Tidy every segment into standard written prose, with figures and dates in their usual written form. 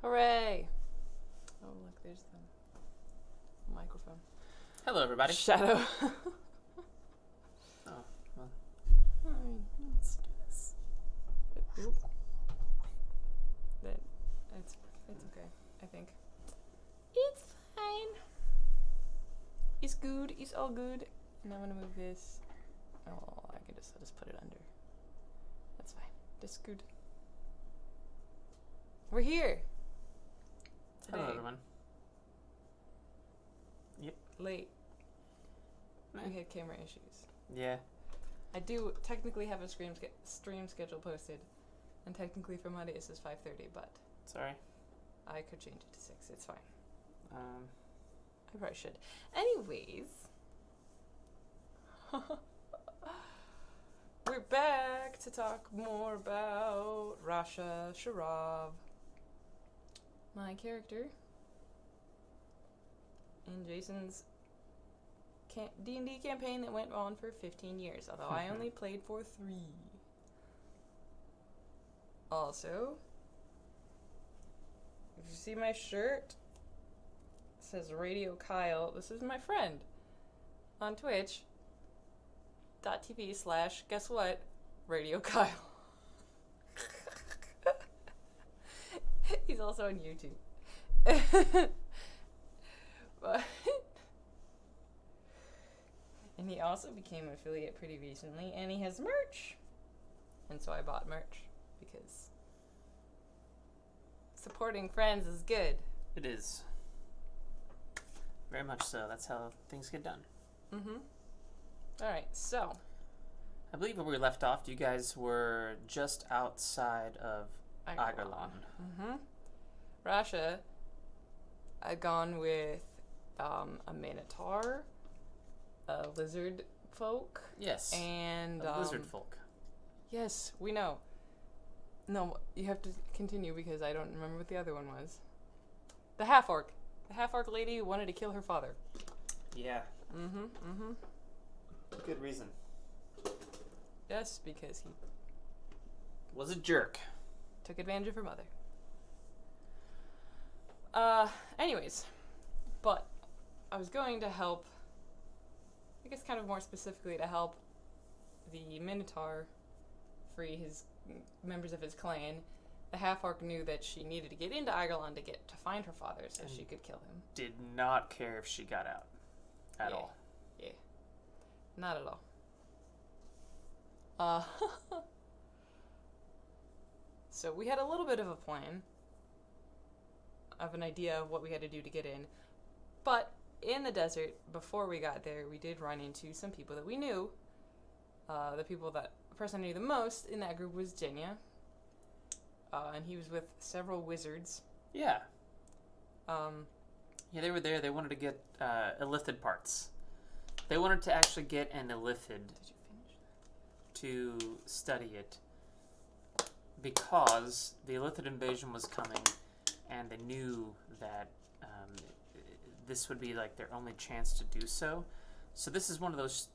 Hooray! Oh, look, there's the microphone. Hello, everybody. Shadow. Oh, well. Alright, let's do this. Oop. It's okay, I think. It's fine. It's good. It's all good. And I'm gonna move this. Oh, I'll just put it under. That's fine. That's good. We're here. Today. Hello, everyone. Yep. Late. Nah. We had camera issues. Yeah. I do technically have a stream schedule posted, and technically for Monday it says 5:30, but Sorry. I could change it to 6. It's fine. Um, I probably should. Anyways, we're back to talk more about Rasha Sharav, my character in Jason's D&D campaign that went on for 15 years, although I only played for 3. Also, if you see my shirt, it says Radio Kyle. This is my friend on Twitch.tv/ guess what? Radio Kyle. He's also on YouTube. But and he also became an affiliate pretty recently, and he has merch. And so I bought merch because supporting friends is good. it is. Very much so. That's how things get done. Mm-hmm. Alright, so I believe where we left off, you guys were just outside of Agarlan. Mm-hmm. Rasha had gone with a minotaur, a lizard folk, Yes. and lizard folk. Yes, we know. No, you have to continue because I don't remember what the other one was. The half-orc. The half-orc lady who wanted to kill her father. Yeah. Mm-hmm. Good reason. Yes, because he Was a jerk. took advantage of her mother. Anyways. But I was going to help, I guess kind of more specifically to help the Minotaur free his members of his clan. The half-orc knew that she needed to get into Igerland to find her father so she could kill him. Did not care if she got out. At all. Yeah. Not at all. So we had a little bit of a plan of an idea of what we had to do to get in. But in the desert, before we got there, we did run into some people that we knew. The person I knew the most in that group was Jenya. And he was with several wizards. Yeah. Yeah, they were there. They wanted to get illithid parts. They wanted to actually get an illithid. Did you finish? To study it because the illithid invasion was coming, and they knew that this would be like their only chance to do so. So this is one of those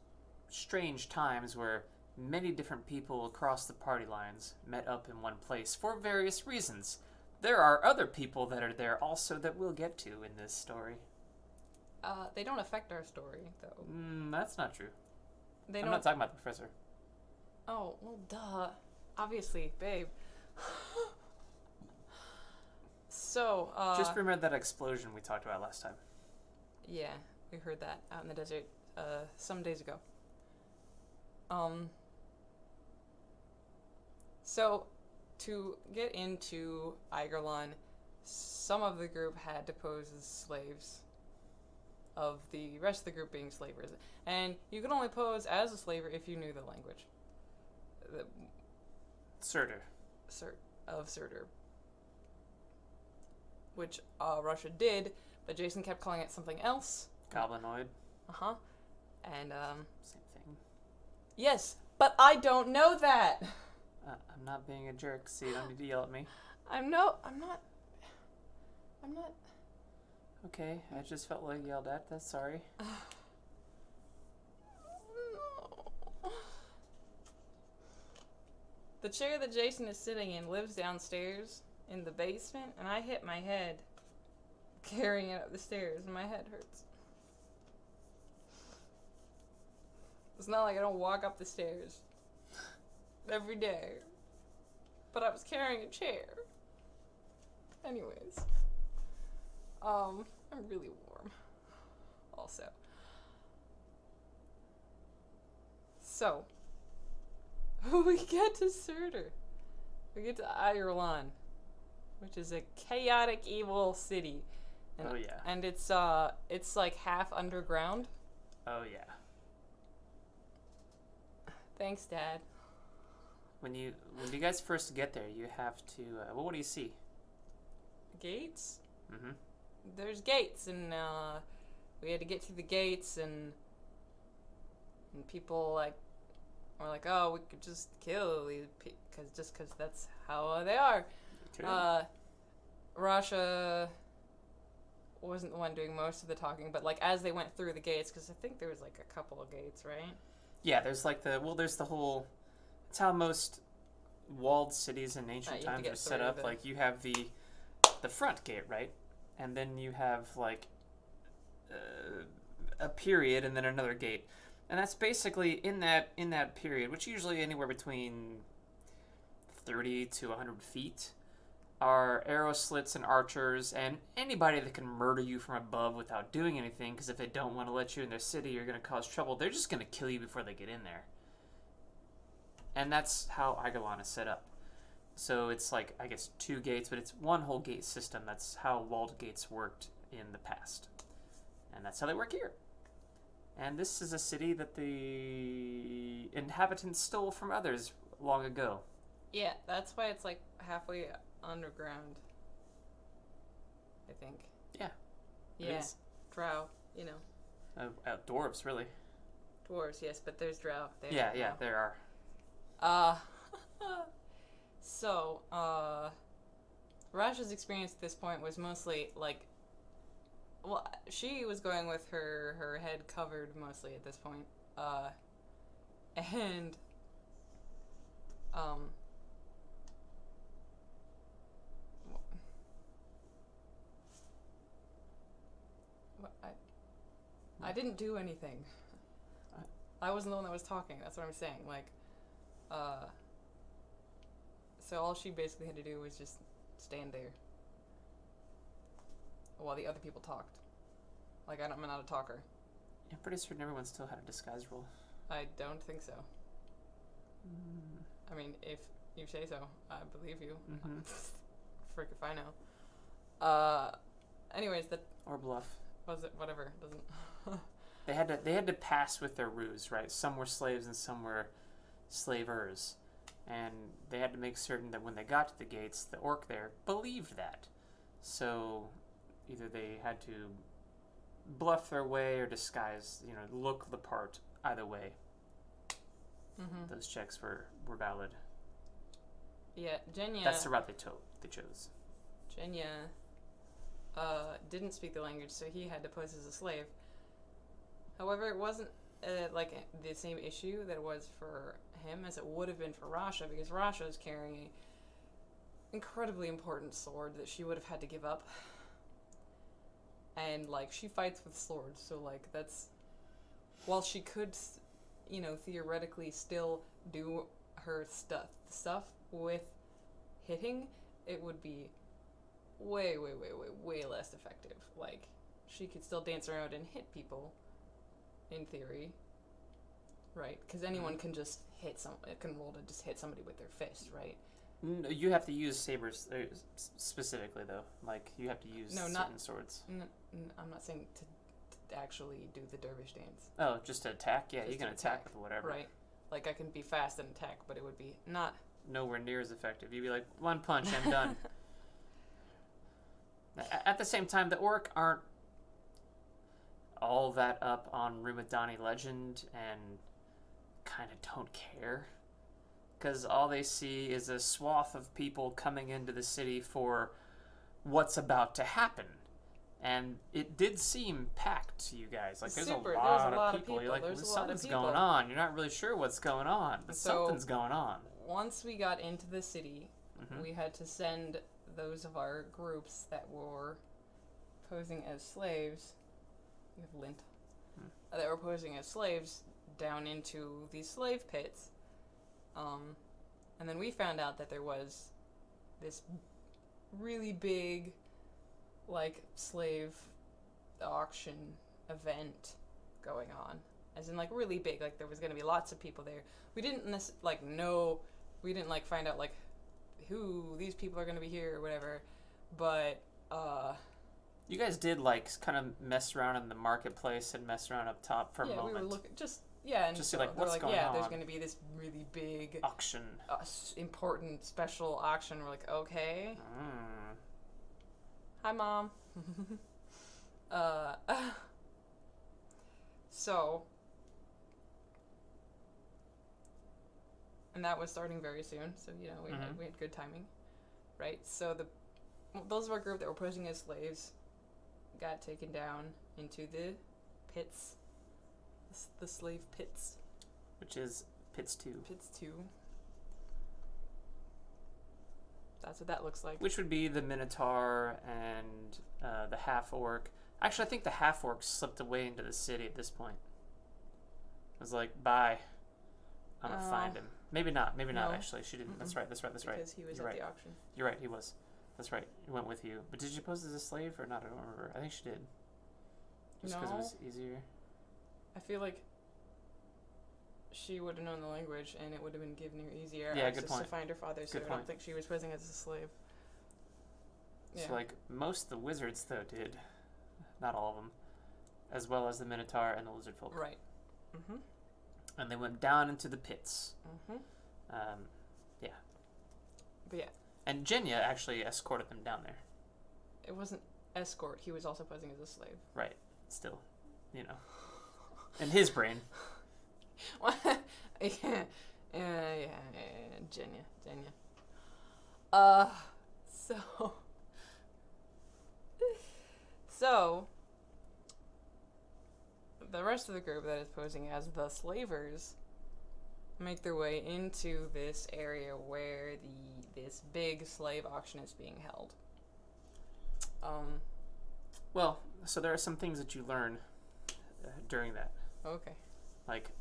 strange times where many different people across the party lines met up in one place for various reasons. There are other people that are there also that we'll get to in this story. They don't affect our story, though. That's not true. I'm not talking about the professor. Oh, well, duh. Obviously, babe. So, Just remember that explosion we talked about last time. yeah, we heard that out in the desert, some days ago. So, to get into Igerlon, some of the group had to pose as slaves, of the rest of the group being slavers. And you could only pose as a slaver if you knew the language. Surtur. Of Surtur. Which Russia did, but Jason kept calling it something else. Goblinoid. Uh-huh. And, Same thing. yes, but I don't know that! I'm not being a jerk, so you don't need to yell at me. I'm not. Okay, I just felt like yelled at. That's sorry. The chair that Jason is sitting in lives downstairs, in the basement, and I hit my head carrying it up the stairs, and my head hurts. It's not like I don't walk up the stairs every day, but I was carrying a chair. Anyways, I'm really warm. Also, so we get to Surtur. We get to Ireland, which is a chaotic, evil city. And, Oh, yeah. And it's like half underground. Oh, yeah. Thanks, Dad. When you guys first get there, you have to. Well, what do you see? Gates? Mm-hmm. There's gates, and we had to get through the gates, and people were like, oh, we could just kill these because that's how they are. Okay. Rasha wasn't the one doing most of the talking, but like as they went through the gates, because I think there was like a couple of gates, right? Yeah, there's like there's the whole. It's how most walled cities in ancient times are set up. Like you have the front gate, right, and then you have like a period, and then another gate, and that's basically in that period, which usually anywhere between 30 to 100 feet. Are arrow slits and archers and anybody that can murder you from above without doing anything, because if they don't want to let you in their city, you're going to cause trouble. They're just going to kill you before they get in there. And that's how Agalon is set up. So it's like, I guess, 2 gates, but it's one whole gate system. That's how walled gates worked in the past. And that's how they work here. And this is a city that the inhabitants stole from others long ago. Yeah, that's why it's like halfway underground, I think. Yeah. Yeah. Drow, you know. Dwarves, really. Dwarves, yes, but there's drow there. Yeah, there are. So, Rasha's experience at this point was mostly like, well, she was going with her head covered mostly at this point. And, I didn't do anything. I wasn't the one that was talking. That's what I'm saying. Like, so all she basically had to do was just stand there while the other people talked. Like, I'm not a talker. I'm pretty certain everyone still had a disguise roll. I don't think so. I mean, if you say so, I believe you. Mm-hmm. Frick if I know. Anyways, that Or bluff. was it. Whatever. Doesn't. They had to pass with their ruse, right? Some were slaves and some were slavers, and they had to make certain that when they got to the gates, the orc there believed that. So either they had to bluff their way or disguise, look the part. Either way, those checks were valid. Yeah, Jenya. That's the route they chose. Jenya didn't speak the language, so he had to pose as a slave. However, it wasn't like the same issue that it was for him as it would have been for Rasha, because Rasha is carrying an incredibly important sword that she would have had to give up. And, like, she fights with swords, so, like, that's... While she could, theoretically still do her stuff with hitting, it would be way, way, way, way, way less effective. Like, she could still dance around and hit people, in theory, right? Because anyone can just can roll to just hit somebody with their fist, right? No, you have to use sabers specifically, though. Like, you have to use certain swords. I'm not saying to actually do the dervish dance. Oh, just to attack? Yeah, Just you can to attack with whatever. Right. Like, I can be fast and attack, but it would be not... Nowhere near as effective. You'd be like, 1 punch, I'm done. At the same time, the orc aren't all that up on Rumadani legend and kind of don't care. Because all they see is a swath of people coming into the city for what's about to happen. And it did seem packed to you guys. Like, there's a lot of people. You're like, something's going on. You're not really sure what's going on, but something's going on. Once we got into the city, we had to send those of our groups that were posing as slaves, we have lint, that were posing as slaves down into these slave pits. And then we found out that there was this really big, like, slave auction event going on. As in, like, really big. Like, there was going to be lots of people there. We didn't, we didn't, like, find out, like, who these people are going to be here or whatever. But, You guys did, like, kind of mess around in the marketplace and mess around up top for a moment. Yeah, we were looking, and just so see, like, what's going on. There's going to be this really big auction. Important special auction. We're like, okay. Hi, Mom. So, and that was starting very soon, so, you know, we had good timing, right? So those of our group that were posing as slaves got taken down into the pits, the slave pits. Which is Pits 2. Pits 2. That's what that looks like. Which would be the Minotaur and the half-orc. Actually, I think the half-orc slipped away into the city at this point. I was like, bye. I'm going to find him. Maybe not, actually. She didn't. That's right. Because he was You're at right. the auction. You're right, he was. That's right. He went with you. But did you pose as a slave or not? I don't remember. I think she did. Just because it was easier. I feel like she would have known the language and it would have been given her easier good access point. to find her father, so I don't think she was posing as a slave. Yeah. So, like, most of the wizards, though, did. Not all of them. As well as the Minotaur and the Lizard Folk. Right. Mm-hmm. And they went down into the pits. Mm-hmm. Yeah. But yeah. And Jenya actually escorted them down there. It wasn't escort. He was also posing as a slave. Right. Still. You know. In his brain. Yeah. Jenya. So the rest of the group that is posing as the slavers make their way into this area where this big slave auction is being held. Well, so there are some things that you learn during that. Okay. Like,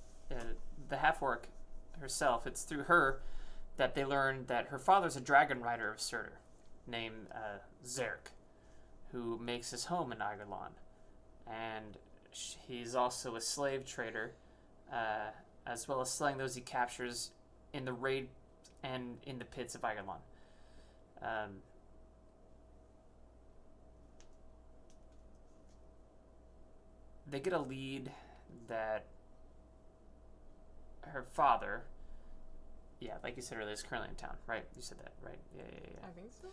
the half-orc herself, it's through her that they learned that her father's a dragon rider of Surtur named Zerk, who makes his home in Agarlan. And he's also a slave trader, as well as slaying those he captures in the raid and in the pits of Agarlan. They get a lead that her father, like you said earlier, is currently in town, right? You said that, right? Yeah. I think so.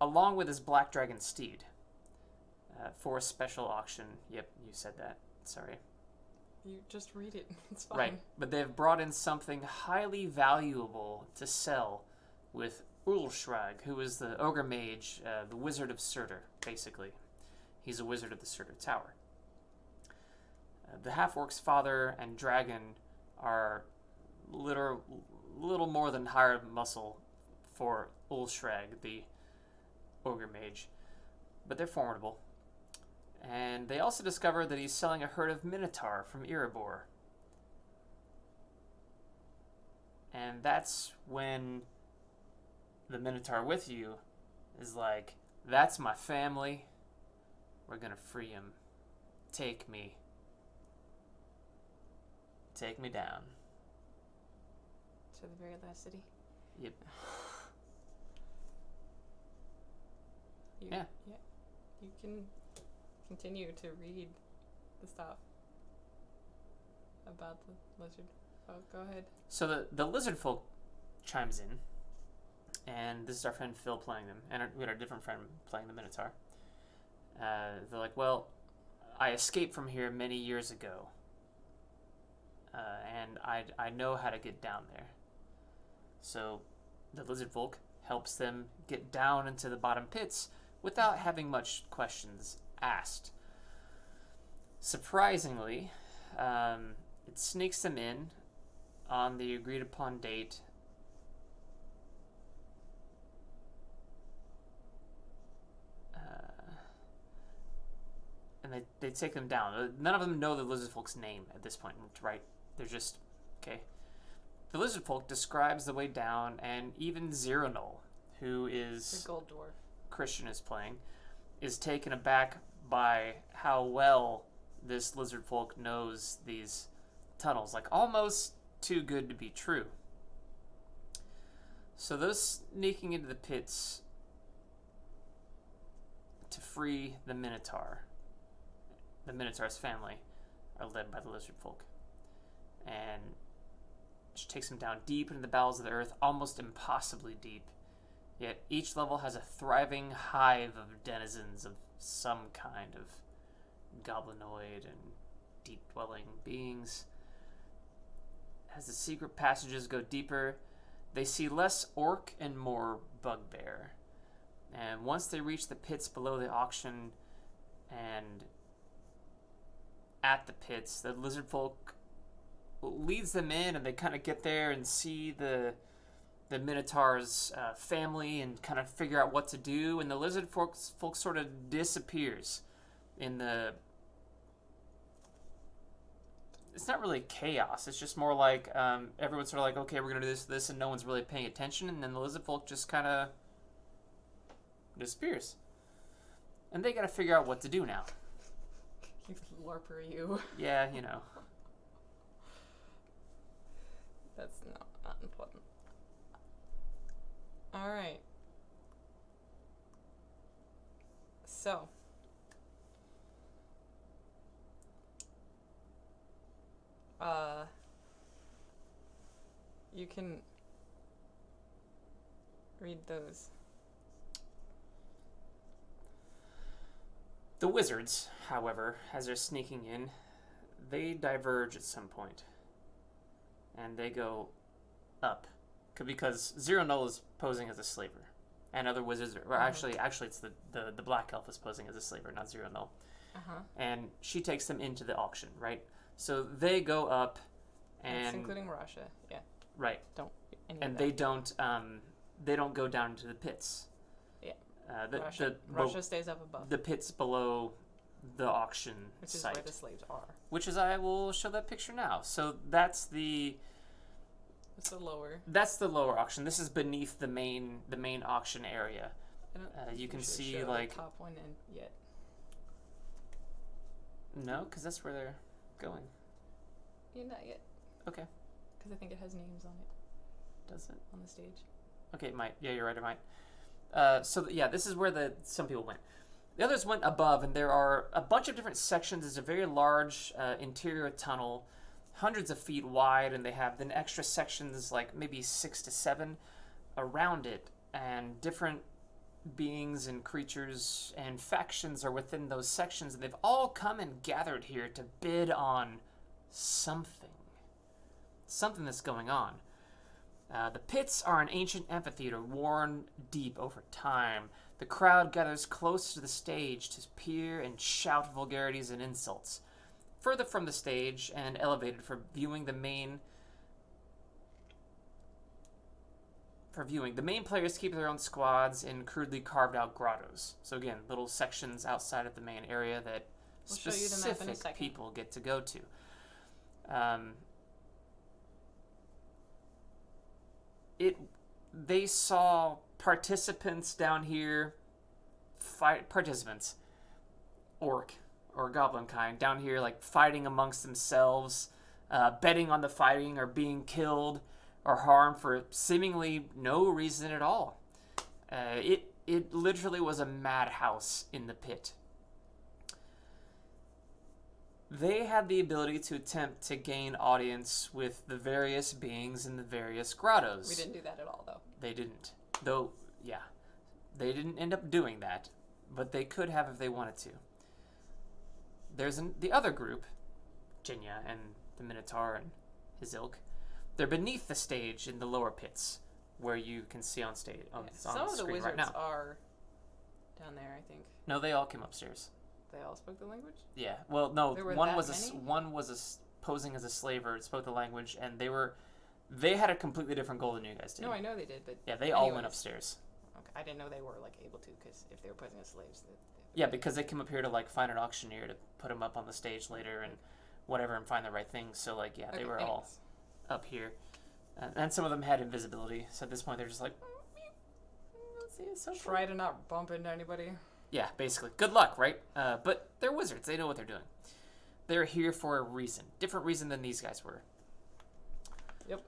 Along with his black dragon steed, for a special auction. Yep, you said that. Sorry. You just read it. It's fine. Right, but they've brought in something highly valuable to sell with Ulshrag, who is the ogre mage, the wizard of Surtur, basically. He's a wizard of the Surtur Tower. The half-orc's father and dragon are little more than hired muscle for Ulshrag, the ogre mage, but they're formidable. And they also discover that he's selling a herd of Minotaur from Erebor. And that's when the Minotaur with you is like, that's my family. We're gonna free him. Take me. Take me down. To the very last city? Yep. Yeah. You can continue to read the stuff about the lizard folk. Go ahead. So the lizard folk chimes in, and this is our friend Phil playing them, and we had our different friend playing the Minotaur. They're like, well, I escaped from here many years ago, and I know how to get down there. So the lizard folk helps them get down into the bottom pits without having much questions asked. Surprisingly, it sneaks them in on the agreed upon date they take them down. None of them know the lizard folk's name at this point, right? They're just, okay. The lizard folk describes the way down, and even Zero Null, who is The gold dwarf. Christian is playing, is taken aback by how well this lizard folk knows these tunnels, like almost too good to be true. So those sneaking into the pits to free the Minotaur's family, are led by the lizard folk. And she takes them down deep into the bowels of the earth, almost impossibly deep. Yet each level has a thriving hive of denizens of some kind of goblinoid and deep-dwelling beings. As the secret passages go deeper, they see less orc and more bugbear. And once they reach the pits below the auction and at the pits, the lizard folk leads them in, and they kind of get there and see the Minotaur's family and kind of figure out what to do. And the lizard folk sort of disappears in the... It's not really chaos. It's just more like everyone's sort of like, okay, we're going to do this, and no one's really paying attention. And then the lizard folk just kind of disappears. And they got to figure out what to do now. LARPer you. Yeah, you know. That's not important. Alright. So. You can read those. The wizards, however, as they're sneaking in, they diverge at some point. And they go up. Because Zero Null is posing as a slaver. And other wizards are... Actually, it's the Black Elf is posing as a slaver, not Zero Null. And she takes them into the auction, right? So they go up and... That's including Rasha, yeah. Right. And they don't go down into the pits. Yeah. Rasha stays up above. The pits below the auction which is site. where the slaves are. Which is, I will show that picture now. So that's the... That's the lower. That's the lower auction. This is beneath the main auction area. You can see show like the top one in yet. No, because that's where they're going. Yeah, not yet. Okay. Because I think it has names on it. Does it? On the stage. Okay, it might. Yeah, you're right, it might. This is where some people went. The others went above, and there are a bunch of different sections. It's a very large interior tunnel, hundreds of feet wide, and they have then extra sections, like maybe 6 to 7, around it, and different beings and creatures and factions are within those sections, and they've all come and gathered here to bid on something that's going on. The pits are an ancient amphitheater worn deep over time. The crowd gathers close to the stage to peer and shout vulgarities and insults. Further from the stage and elevated for viewing, the main players keep their own squads in crudely carved out grottos. So again, little sections outside of the main area that specific people get to go to. They saw participants down here, orc or goblin kind, down here like fighting amongst themselves, betting on the fighting or being killed or harmed for seemingly no reason at all. It literally was a madhouse in the pit. They had the ability to attempt to gain audience with the various beings in the various grottos. We didn't do that at all, though. They didn't. Though, yeah. They didn't end up doing that, but they could have if they wanted to. There's the other group, Jinya and the Minotaur and his ilk. They're beneath the stage in the lower pits, where you can see on stage on the Some of the screen wizards right now. are down there, I think. No, they all came upstairs. They all spoke the language? Yeah. Well, no. There were One that was many? one was posing as a slaver, spoke the language, and they had a completely different goal than you guys did. No, I know they did, but Yeah, they all went anyways. upstairs. Okay. I didn't know they were like able to, because if they were posing as slaves, Yeah, because they come up here to like find an auctioneer to put them up on the stage later and whatever and find the right things. So like, yeah, they were all up here, and some of them had invisibility. So at this point, they're just like, let's see, it's so try to not bump into anybody. Yeah, basically. Good luck, right? But they're wizards. They know what they're doing. They're here for a reason. Different reason than these guys were. Yep.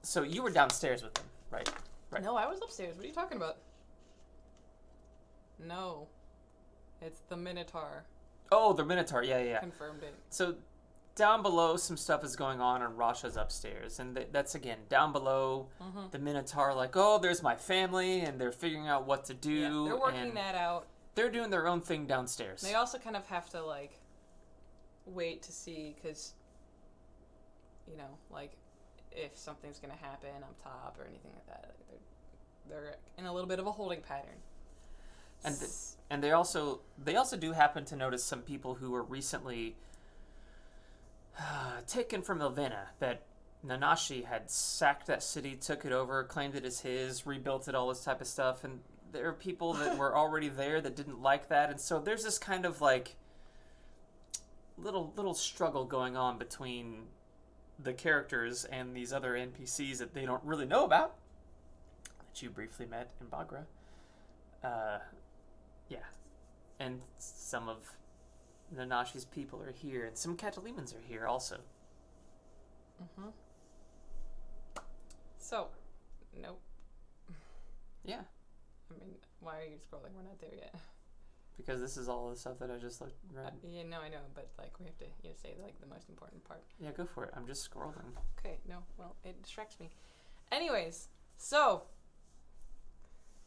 So you were downstairs with them, right? Right. No, I was upstairs. What are you talking about? No. It's the Minotaur. Oh, the Minotaur. Yeah. Confirmed it. So down below, some stuff is going on, and Rasha's upstairs. And that's, again, down below, the Minotaur, like, oh, there's my family, and they're figuring out what to do. Yeah, they're working that out. They're doing their own thing downstairs. They also kind of have to, like, wait to see, because, you know, like, if something's going to happen up top or anything like that. Like, they're in a little bit of a holding pattern. And they also do happen to notice some people who were recently taken from Ilvena, that Nanashi had sacked that city, took it over, claimed it as his, rebuilt it, all this type of stuff, and there are people that were already there that didn't like that, and so there's this kind of like little struggle going on between the characters and these other NPCs that they don't really know about, that you briefly met in Bagra. Yeah. And some of Nanashi's people are here, and some Catalemans are here also. Mm-hmm. So, nope. Yeah. I mean, why are you scrolling? We're not there yet. Because this is all the stuff that I just read. Yeah, no, I know, but like we have to say like the most important part. Yeah, go for it. I'm just scrolling. Okay, no, well, it distracts me. Anyways, so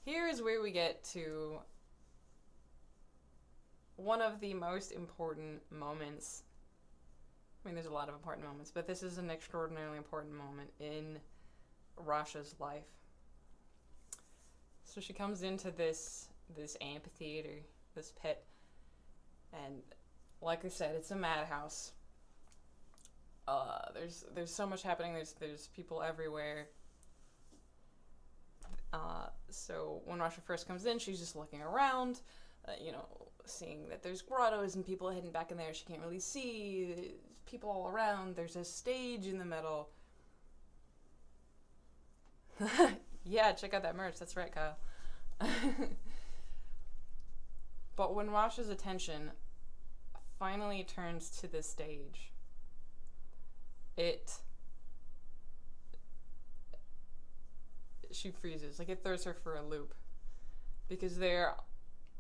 here is where we get to one of the most important moments. I mean, there's a lot of important moments, but this is an extraordinarily important moment in Rasha's life. So she comes into this amphitheater, this pit, and like I said, it's a madhouse. There's so much happening. There's people everywhere. So when Rasha first comes in, she's just looking around, seeing that there's grottos and people hidden back in there. She can't really see people all around. There's a stage in the middle. Yeah, check out that merch. That's right, Kyle. But when Rasha's attention finally turns to the stage, she freezes. Like, it throws her for a loop. Because they're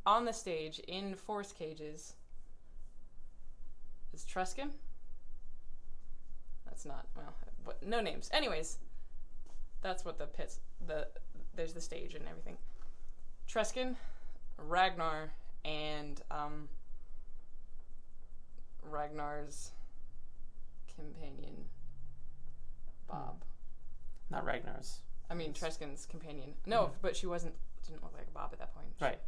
on the stage in force cages. Is Truscan? That's not, well, no names. Anyways, that's what there's the stage and everything. Truscan, Ragnar, and Ragnar's companion, Bob. Not Ragnar's. I mean, Truscan's companion. No, but she didn't look like Bob at that point. Right.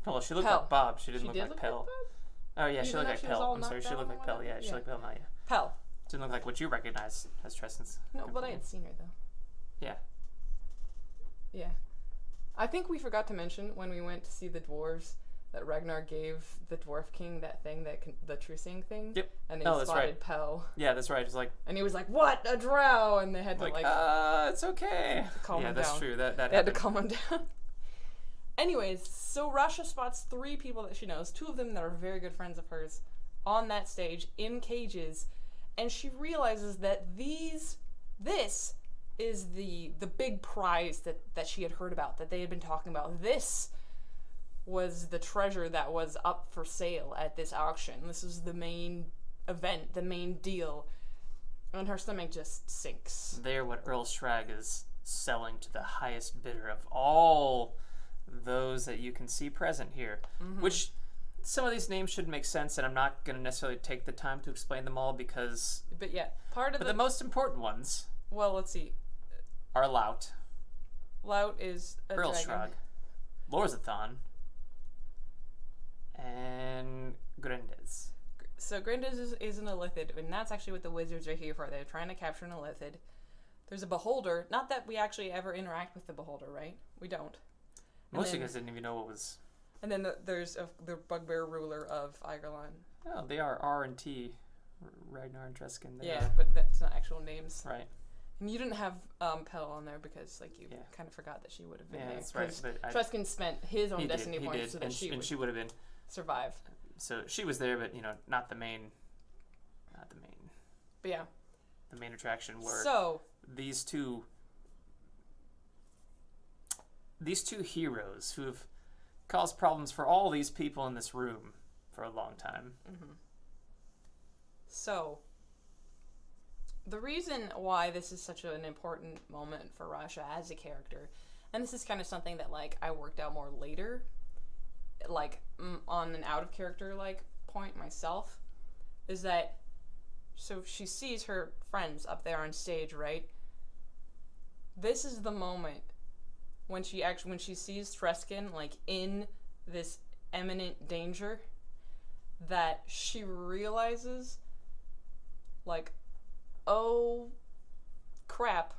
Well, she looked Pell. like Bob. She didn't She look did like look Pell. like Bob? Oh, yeah, she Even looked though like she was Pell. all I'm sorry, knocked she out looked and like Pell. whatever? Yeah, she Yeah. looked like Pell now, yeah. Pell. Didn't look like what you recognize as Tristan's. No, but I companion. had seen her, though. Yeah. Yeah. I think we forgot to mention when we went to see the dwarves that Ragnar gave the dwarf king that thing, the trucing thing. Yep. And they that's spotted right. Pell. Yeah, that's right. It's like, And he was like, "What? A drow!" And they had to it's okay. calm Yeah, him that's down. true. That They had to happened. calm him down. Anyways, so Rasha spots 3 people that she knows, 2 of them that are very good friends of hers, on that stage in cages, and she realizes that this is the big prize that she had heard about, that they had been talking about. This was the treasure that was up for sale at this auction. This was the main event, the main deal. And her stomach just sinks. They're what Earl Schrag is selling to the highest bidder of all those that you can see present here. Mm-hmm. Which, some of these names should make sense, and I'm not going to necessarily take the time to explain them all because... But yeah, But the most important ones... Well, let's see. Are Lout. Lout is a Earl dragon. Schrag. Lorzathon. And Grindes. So Grindes is an Illithid, and that's actually what the wizards are here for. They're trying to capture an Illithid. there's a beholder. Not that we actually ever interact with the beholder, right? We don't. Most of you guys didn't even know what was... And then there's the bugbear ruler of Igerlon. Oh, they are R and T, Ragnar and Treskin. Yeah, but that's not actual names. Right. And you didn't have Pel on there because, like, you kind of forgot that she would have been there. That's right. But Treskin spent his own destiny he points did, so that she would have been survive. So she was there, but not the main. But yeah, the main attraction were these two heroes who have caused problems for all these people in this room for a long time. Mm-hmm. So, the reason why this is such an important moment for Rasha as a character, and this is kind of something that, like, I worked out more later, like, on an out-of-character, like, point myself, is that, so she sees her friends up there on stage, right? This is the moment when she sees Treskin, like, in this imminent danger, that she realizes, like, oh crap,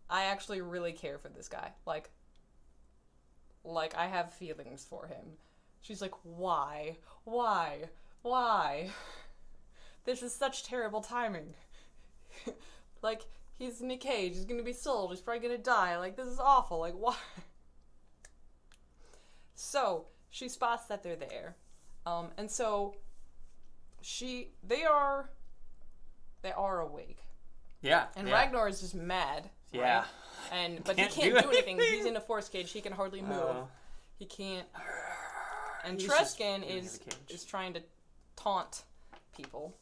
I actually really care for this guy. Like I have feelings for him. She's like, why? This is such terrible timing. Like, he's in a cage, he's gonna be sold, he's probably gonna die, like, this is awful, like, why? So, she spots that they're there. And so, they are awake. Yeah. And Ragnar is just mad. Yeah. Right? But he can't do anything. He's in a force cage, he can hardly move. He can't. And Treskin is trying to taunt people.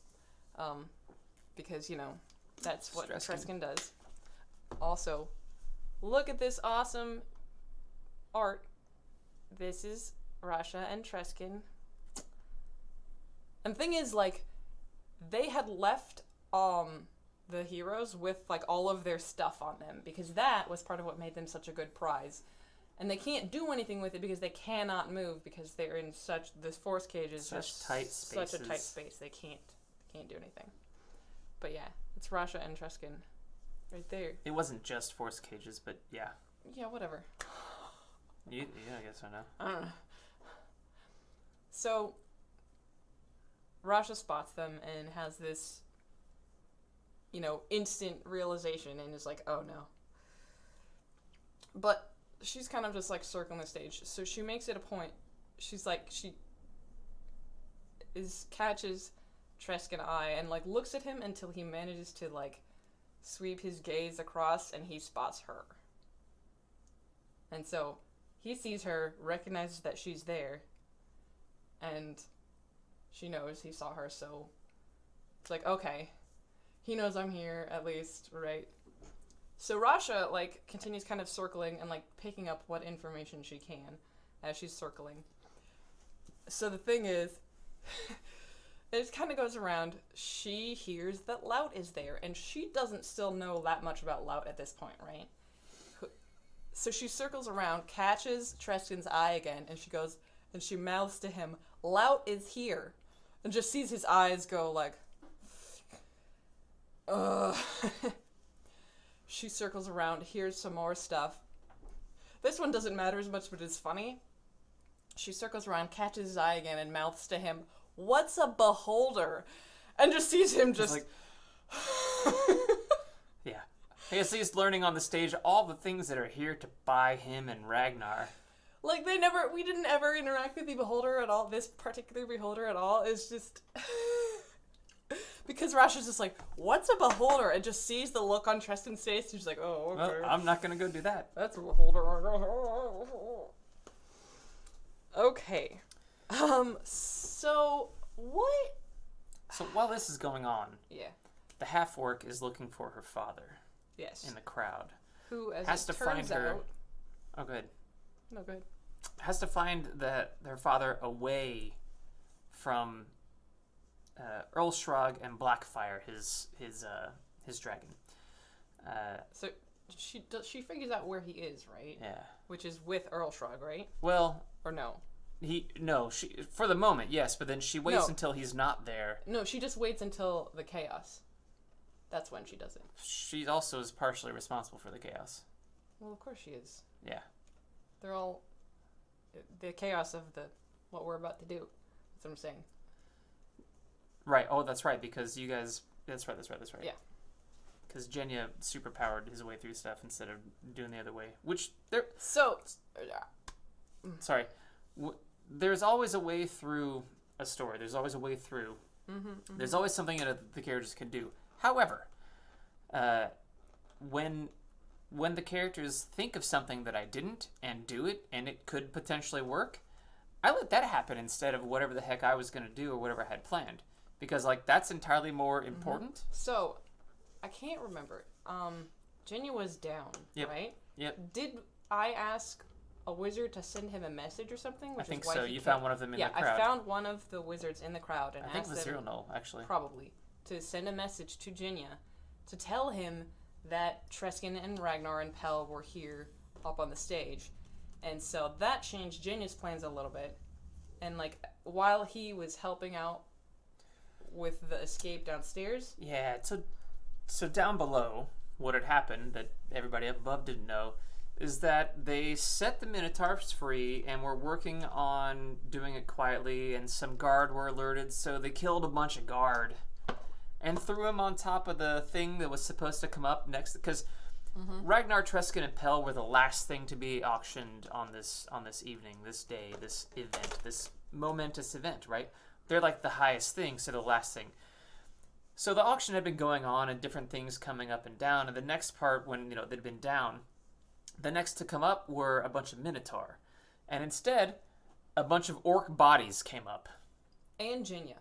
Because, that's what Treskin does. Also, look at this awesome art. This is Rasha and Treskin. And the thing is, like, they had left the heroes with, like, all of their stuff on them, because that was part of what made them such a good prize. And they can't do anything with it because they cannot move, because they're in this force cage is such tight spaces. Such a tight space. They can't do anything. But yeah, it's Rasha and Treskin right there. It wasn't just force cages, but yeah. Yeah, whatever. Yeah, I guess I know. I don't know. So, Rasha spots them and has this, instant realization and is like, oh no. But she's kind of just, like, circling the stage. So she makes it a point. She's like, catches Treskin eye and, like, looks at him until he manages to, like, sweep his gaze across and he spots her. And so he sees her, recognizes that she's there, and she knows he saw her, so it's like, okay, he knows I'm here, at least, right? So Rasha, like, continues kind of circling and, like, picking up what information she can as she's circling. So the thing is, it kind of goes around, she hears that Lout is there, and she doesn't still know that much about Lout at this point, right? So she circles around, catches Treskin's eye again, and she goes, and she mouths to him, Lout is here, and just sees his eyes go like, ugh. She circles around, hears some more stuff. This one doesn't matter as much, but it's funny. She circles around, catches his eye again, and mouths to him, what's a beholder? And just sees him just... like... Yeah. I guess he's learning on the stage all the things that are here to buy him and Ragnar. Like, we didn't ever interact with the beholder at all. This particular beholder at all is just... Because Rasha's just like, what's a beholder? And just sees the look on Treskin's face. She's like, oh, okay. Well, I'm not going to go do that. That's a beholder. Okay. So, what? So, while this is going on, yeah, the half-orc is looking for her father. Yes. In the crowd. Who, as has it to turns find her. out... Oh, good. No, good. Has to find their father away from Earl Shrug and Blackfire, his dragon. So she figures out where he is, right? Yeah. Which is with Earl Shrug, right? Well, or no? She for the moment, yes, but then she waits until he's not there. No, she just waits until the chaos. that's when she does it. She also is partially responsible for the chaos. Well, of course she is. Yeah. They're all the chaos of what we're about to do. That's what I'm saying. Right. Oh, that's right. Because you guys. That's right. Yeah. Because Jenya superpowered his way through stuff instead of doing the other way. Which there. So. Sorry. There's always a way through a story. There's always a way through. There's always something that the characters can do. However, when the characters think of something that I didn't and do it and it could potentially work, I let that happen instead of whatever the heck I was going to do or whatever I had planned. Because, like, that's entirely more important. So, I can't remember. Jenya was down, right? Yep. Did I ask a wizard to send him a message or something? I think so. You found one of them in the crowd. Yeah, I found one of the wizards in the crowd and I asked think them, Zero actually. Probably, to send a message to Jenya to tell him that Treskin and Ragnar and Pell were here up on the stage. And so that changed Jenya's plans a little bit. And, like, while he was helping out with the escape downstairs... Yeah, so down below, what had happened that everybody up above didn't know is that they set the Minotaurs free and were working on doing it quietly, and some guard were alerted, so they killed a bunch of guard and threw him on top of the thing that was supposed to come up next, because Ragnar, Treskin, and Pell were the last thing to be auctioned on this evening, this day, this event, this momentous event, right? They're like the highest thing, so the last thing. So the auction had been going on and different things coming up and down, and the next part, when they'd been down, the next to come up were a bunch of Minotaur. And instead, a bunch of orc bodies came up. And Jenya.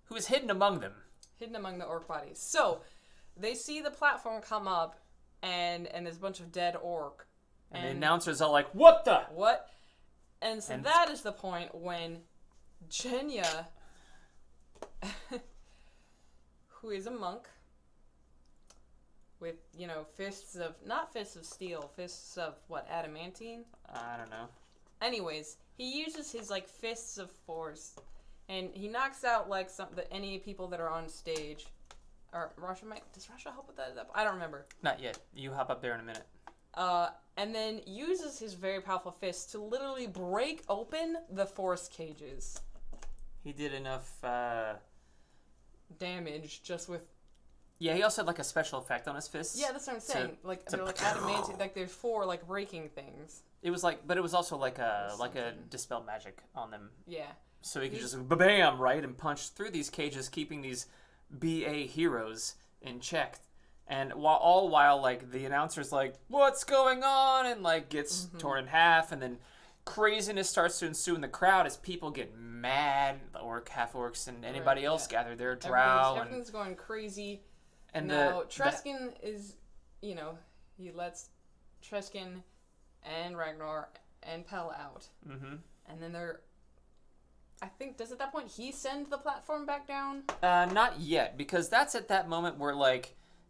Who was hidden among them. Hidden among the orc bodies. So, they see the platform come up, and there's a bunch of dead orc. And the announcer's all like, what the? What? And so that is the point when Jenya, who is a monk, with, fists of, not fists of steel, fists of, adamantine? I don't know. Anyways, he uses his, fists of force, and he knocks out, any people that are on stage. Or does Rasha help with that? I don't remember. Not yet. You hop up there in a minute. And then uses his very powerful fists to literally break open the force cages. He did enough, damage just with... Yeah, he also had, a special effect on his fists. Yeah, that's what I'm saying. They're adamantine, there's 4, breaking things. It was but it was also like a dispel magic on them. Yeah. So he could just bam, right, and punch through these cages, keeping these BA heroes in check. And while the announcer's like, what's going on? And gets torn in half, and then craziness starts to ensue in the crowd as people get mad, the orc, half orcs, and anybody else gather there, drow. Everything's going crazy. And now, Treskin is, he lets Treskin and Ragnar and Pell out. Mm-hmm. And then I think, does at that point he send the platform back down? Not yet, because that's at that moment where,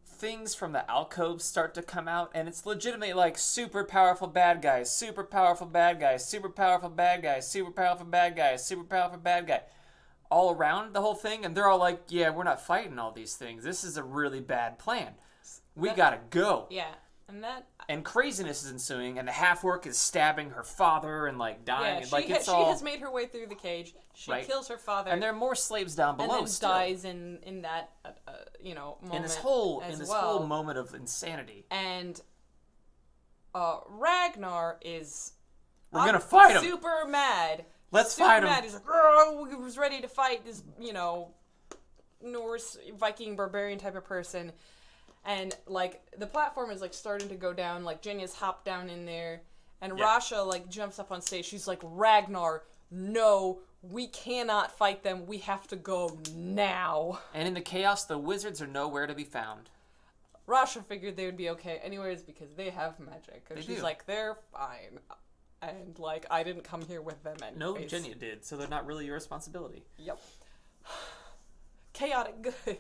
things from the alcoves start to come out, and it's legitimately, super powerful bad guys, super powerful bad guys, super powerful bad guys, super powerful bad guys, super powerful bad guy. All around the whole thing, and they're all like, yeah, we're not fighting all these things. This is a really bad plan. We gotta go. Yeah. And craziness is ensuing, and the half-orc is stabbing her father and, dying. Yeah, she has made her way through the cage. She kills her father. And there are more slaves down below and then still. dies in that, moment in this whole moment of insanity. And Ragnar is... We're gonna fight him! Super mad. Let's fight him. He's like, oh, he was ready to fight this, Norse, Viking, barbarian type of person. And, the platform is, starting to go down. Jenya's hopped down in there. And Rasha, jumps up on stage. She's like, Ragnar, no, we cannot fight them. We have to go now. And in the chaos, the wizards are nowhere to be found. Rasha figured they would be okay anyways because they have magic. And she's like, they're fine. And, I didn't come here with them anyways. No, Jenya did, so they're not really your responsibility. Yep. Chaotic good.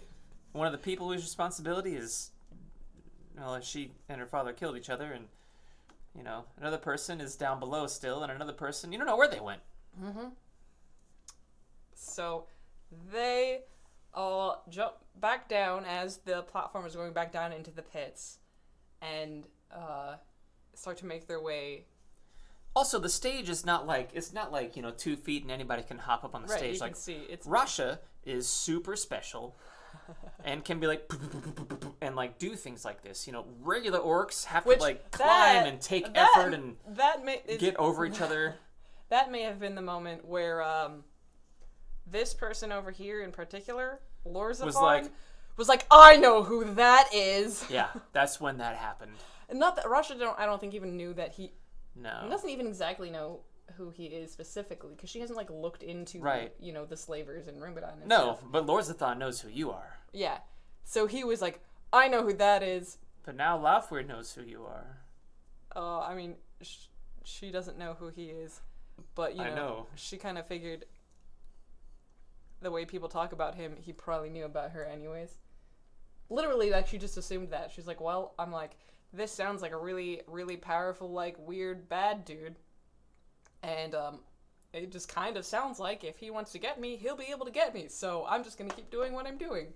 One of the people whose responsibility is, she and her father killed each other, and, another person is down below still, and another person, you don't know where they went. Mm-hmm. So, they all jump back down as the platform is going back down into the pits, and start to make their way. Also, the stage is not like 2 feet and anybody can hop up on the Right, stage. you Like can see it's Rasha is super special and can be like and like do things like this. Regular orcs have Which to like climb and take effort and get over each other. That may have been the moment where this person over here in particular, Lorzafon, was like, I know who that is. Yeah, that's when that happened. And not that Rasha I don't think even knew that he doesn't even exactly know who he is specifically, because she hasn't like looked into the slavers in Rimbadan and stuff. But Lorzafon knows who you are. Yeah. So he was like, I know who that is. But now Laufweir knows who you are. I mean, she doesn't know who he is. But, I know. She kind of figured the way people talk about him, he probably knew about her anyways. Literally, like, she just assumed that. She's like, well, I'm like, this sounds like a really, really powerful, like, weird, bad dude. And, it just kind of sounds like if he wants to get me, he'll be able to get me. So I'm just going to keep doing what I'm doing.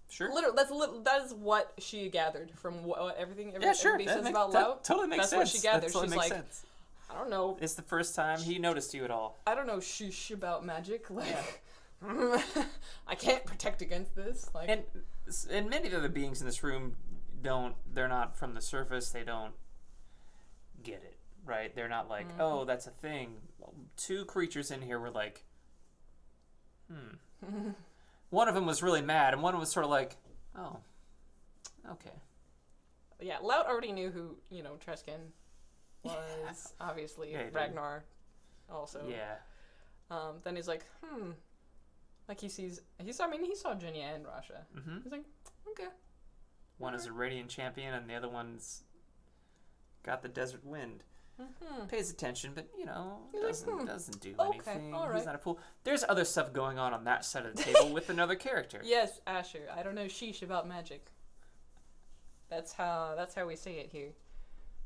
Sure. Literally, that is what she gathered from everything yeah, sure. everybody says about that Lout. Totally makes sense. That's what she gathered. That totally She's makes like, sense. I don't know. It's the first time he noticed you at all. I don't know sheesh about magic. Like, I can't protect against this. Like, and many of the other beings in this room they're not from the surface. They don't get it, right? They're not like, oh, that's a thing. 2 creatures in here were like, One of them was really mad, and one was sort of like, oh, okay. Yeah, Lout already knew who, Treskin was, obviously. Yeah, Ragnar also. Yeah. Then he's like, Like, he saw Jinya and Rasha. Mm-hmm. He's like, okay. One is a radiant champion, and the other one's got the desert wind. Mm-hmm. Pays attention, but doesn't do Okay, anything. all right. He's not a fool. There's other stuff going on that side of the table with another character. Yes, Asher. I don't know sheesh about magic. That's how we say it here.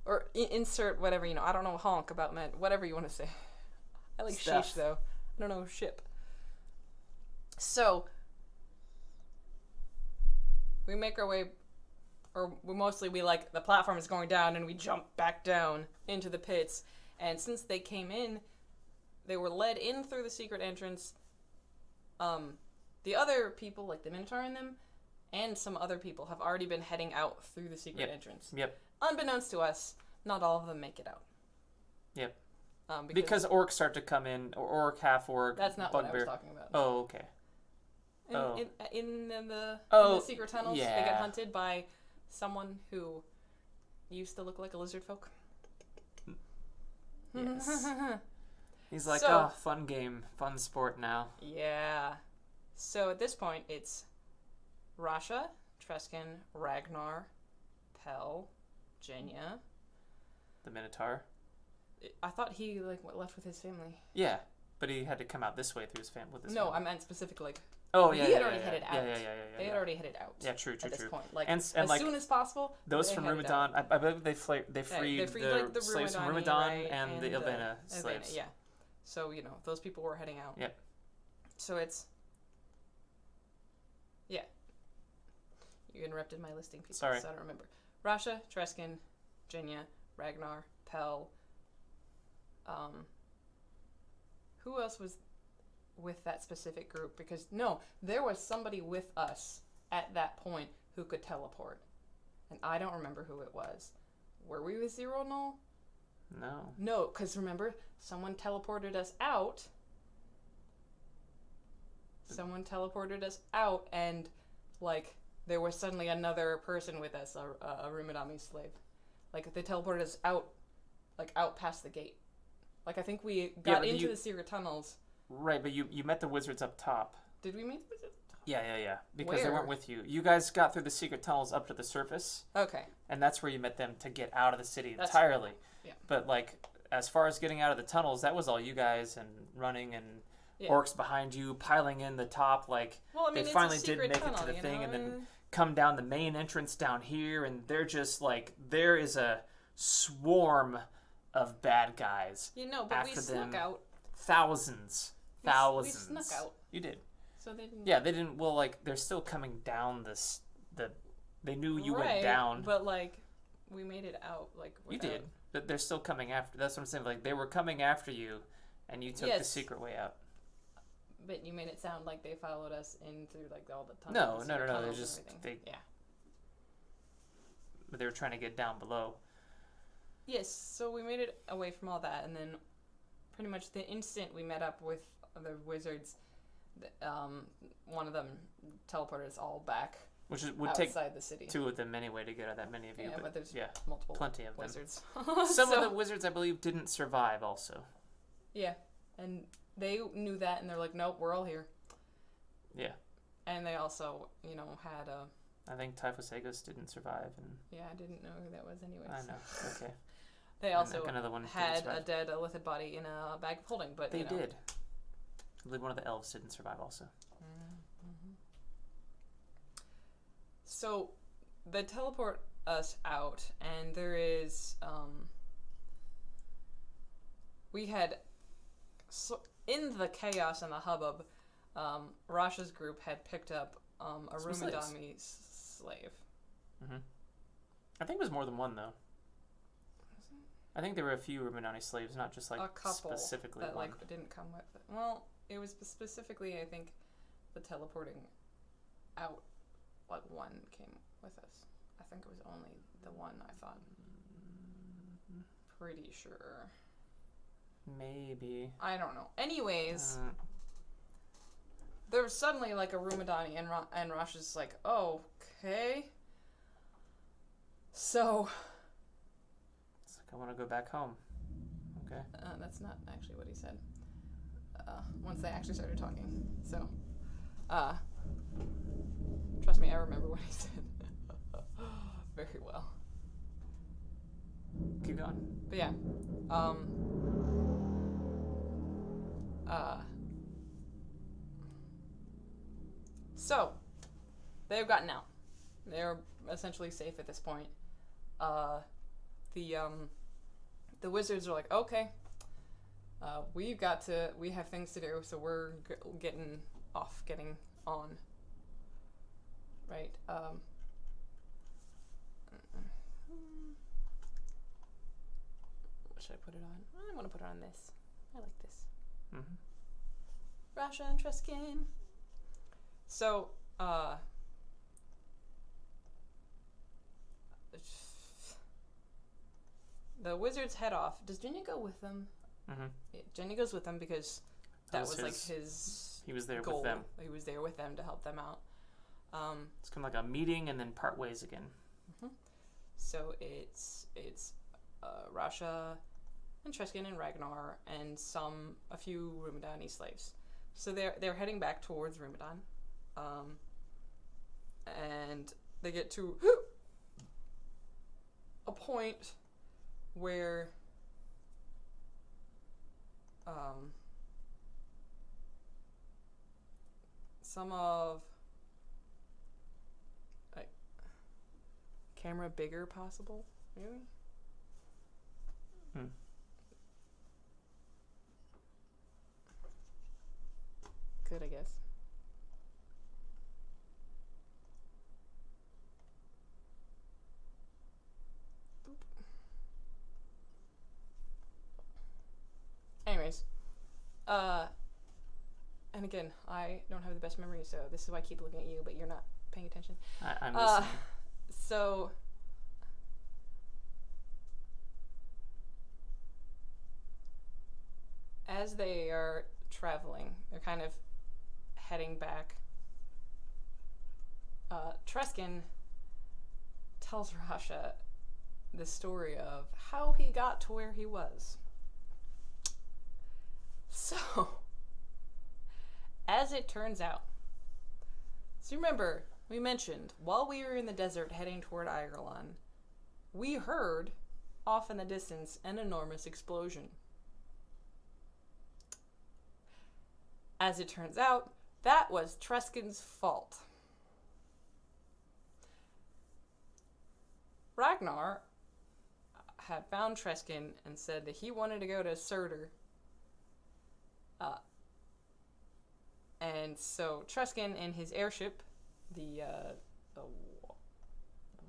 Or insert whatever, I don't know honk about magic. Whatever you want to say. I like Stuff. sheesh though. I don't know ship. So we make our way, or we like, the platform is going down and we jump back down into the pits. And since they came in, they were led in through the secret entrance. The other people, like the Minotaur in them, and some other people have already been heading out through the secret entrance. Yep. Unbeknownst to us, not all of them make it out. Yep. Because orcs start to come in, or orc, half orc. that's not bugbear. what I was talking about. Oh, okay. In the secret tunnels, yeah. they get hunted by someone who used to look like a lizard folk. Yes. He's like, fun game, fun sport now. Yeah. So at this point, it's Rasha, Treskin, Ragnar, Pell, Jenya. The Minotaur. I thought he left with his family. Yeah, but he had to come out this way through his family. No, I meant specifically. Oh yeah, he had already headed out. Yeah. They had already headed out. Yeah, true. At this point, like, and as like, soon as possible. Those from Rumadan, I believe they freed the slaves from Rumadani, Rumadan right, and the Ilvena slaves. Yeah. So those people were heading out. Yep. So it's. Yeah. You interrupted my listing, people. Sorry. So I don't remember. Rasha, Treskin, Jenya, Ragnar, Pell. Who else was with that specific group? Because there was somebody with us at that point who could teleport, and I don't remember who it was. Were we with Zero Null? No, because remember, someone teleported us out. And like there was suddenly another person with us, a Rumadami slave. Like they teleported us out, like out past the gate. Like I think we got into the secret tunnels. Right, but you met the wizards up top. Did we meet the wizards? Yeah. Because they weren't with you. You guys got through the secret tunnels up to the surface. Okay. And that's where you met them to get out of the city entirely. Yeah. But like, as far as getting out of the tunnels, that was all you guys and running and orcs behind you piling in the top. Like, they finally did make it to the thing and then come down the main entrance down here, and they're just like, there is a swarm of bad guys. But we snuck out. Thousands. We snuck out. You did. So they didn't. Yeah, they didn't. Well, like they're still coming down this. They knew you went down. But like, we made it out. Like you did, but they're still coming after. That's what I'm saying. Like they were coming after you, and you took the secret way out. But you made it sound like they followed us in through like all the tunnels. No. They're just Yeah. But they were trying to get down below. Yes. So we made it away from all that, and then pretty much the instant we met up with the wizards, one of them teleported us all back. Which would outside take the city. 2 of them anyway to get out that many of you. Yeah, but there's multiple plenty of wizards. Some of the wizards, I believe, didn't survive also. Yeah, and they knew that, and they're like, nope, we're all here. Yeah. And they also, had a... I think Typhosagos didn't survive. And yeah, I didn't know who that was anyways. I know, okay. They also another one had a dead Illithid body in a bag of holding, but They did. I believe one of the elves didn't survive also. Mm-hmm. So, they teleport us out, and there is, we had, in the chaos and the hubbub, Rasha's group had picked up a Rumadami slave. Mm-hmm. I think it was more than one, though. I think there were a few Rumadani slaves, not just like a couple specifically that one. like didn't come with it. Well, it was specifically, I think, the teleporting out. Like one came with us. I think it was only the one. I thought. Pretty sure. Maybe. I don't know. Anyways, there was suddenly like a Rumadani, and Rasha's like, "Oh, okay." So. I want to go back home. Okay. That's not actually what he said. Once they actually started talking. So, trust me, I remember what he said very well. Keep going. But yeah. So, they've gotten out. They're essentially safe at this point. The wizards are like, okay, we have things to do, so we're getting on. Right? What should I put it on? I want to put it on this. I like this. Mm-hmm. Rasha and Treskin. So, the wizards head off. Does Jenny go with them? Mm-hmm. Yeah, Jenny goes with them because that was like his He was there goal. with them. He was there with them to help them out. It's kind of like a meeting and then part ways again. Mm-hmm. So it's Rasha and Treskin and Ragnar and a few Rumadani slaves. So they're heading back towards Rumadan, and they get to a point where some of camera bigger possible, really? Good, I guess. Boop. Anyways, and again, I don't have the best memory, so this is why I keep looking at you, but you're not paying attention. I'm listening. So, as they are traveling, they're kind of heading back. Treskin tells Rasha the story of how he got to where he was. So, as it turns out, so remember, we mentioned, while we were in the desert heading toward Ireland, we heard, off in the distance, an enormous explosion. As it turns out, that was Treskin's fault. Ragnar had found Treskin and said that he wanted to go to Surtur And so Truscan in his airship, the